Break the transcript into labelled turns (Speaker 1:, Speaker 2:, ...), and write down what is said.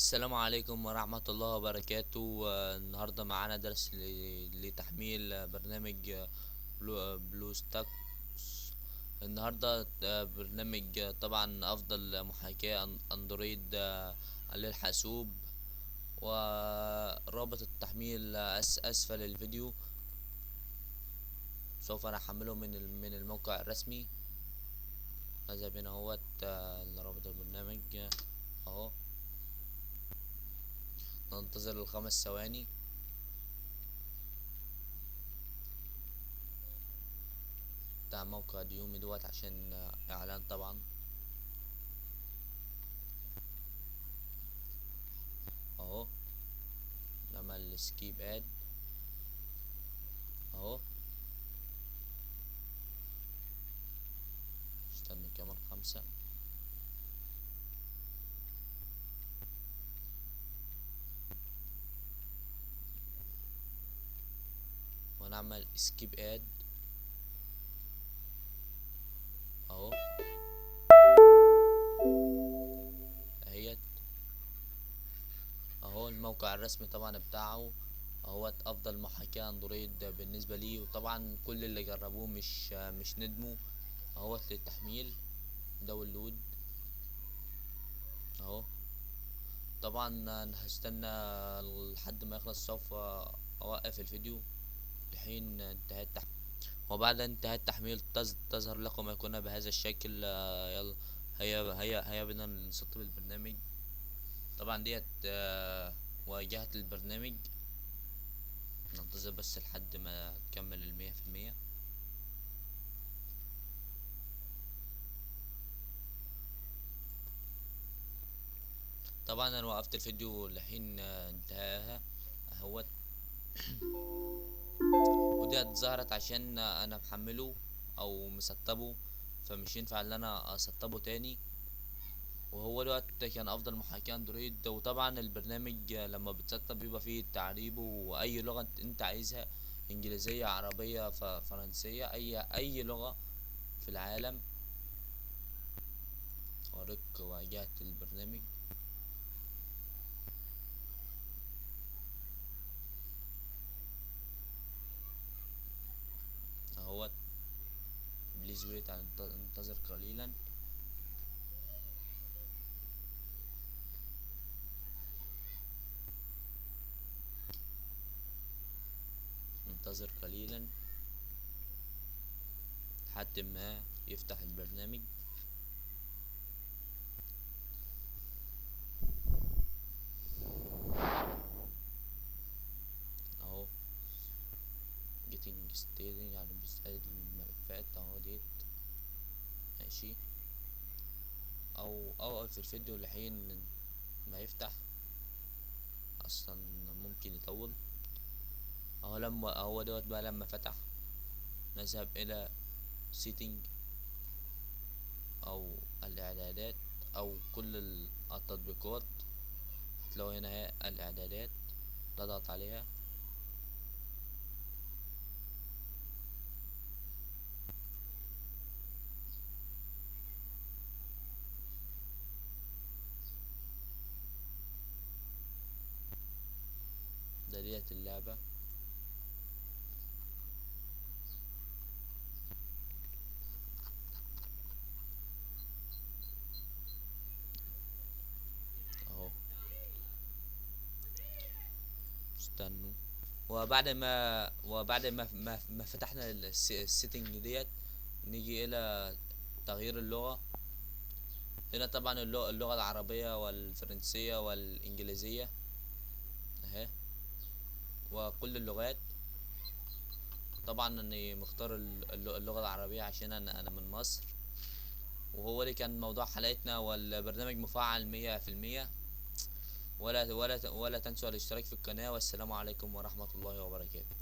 Speaker 1: السلام عليكم ورحمة الله وبركاته. النهاردة معانا درس لتحميل برنامج بلو ستاك. النهاردة برنامج طبعا أفضل محاكاة أندرويد للحاسوب، ورابط التحميل أسفل الفيديو. سوف نحمله من الموقع الرسمي. هذا بنا هو رابط البرنامج اهو. ننتظر ال5 ثواني. بتاع موقع ديومي دوت عشان اعلان طبعا. اهو نعمل سكيب اد اهو. استنى كمان 5. ونعمل سكيب اد اهو اهيت اهو. الموقع الرسمي طبعا بتاعه اهوت افضل محاكاة اندرويد بالنسبة لي، وطبعا كل اللي جربوه مش ندموا. اهوت للتحميل داونلود اهو. طبعا أنا هستنى لحد ما يخلص، سوف اوقف الفيديو لحين انتهاء التحميل. وبعد انتهاء التحميل تظهر لكم أيقونة بهذا الشكل. يلا هيا بنا نسطب البرنامج. طبعا ديت واجهة البرنامج. ننتظر بس لحد ما تكمل 100%. طبعا انا وقفت الفيديو لحين انتهاها اهوت. وديت ظهرت عشان انا محمله او مسطبه، فمش ينفع ان انا اسطبه تاني. وهو الوقت كان افضل محاكاة اندرويد. وطبعا البرنامج لما بتسطب بيبقى فيه تعريبه واي لغة انت عايزها، انجليزية عربية فرنسية، اي لغة في العالم. اوريك واجهة البرنامج اهوت. بليز ويت، انتظر قليلا. انتظر قليلا لحد ما يفتح البرنامج اهو. getting started يعني بيستعد الملفات اهو ديت. ماشي. او اوقف الفيديو لحين ما يفتح، اصلا ممكن يطول اهو. لما هو دوت بقى لما فتح، نذهب الى setting او الاعدادات او كل التطبيقات. هتلاقوا هنا هي الاعدادات، تضغط عليها. ديت اللعبة اهو. استنوا. وبعد ما فتحنا السيتنج ديت، نيجي الى تغيير اللغة. هنا طبعا اللغة العربية والفرنسية والانجليزية اهي، وكل اللغات. طبعا اني مختار اللغة العربية عشان انا من مصر. وهو اللي كان موضوع حلقتنا، والبرنامج مفعل 100%. ولا تنسوا الاشتراك في القناة، والسلام عليكم ورحمة الله وبركاته.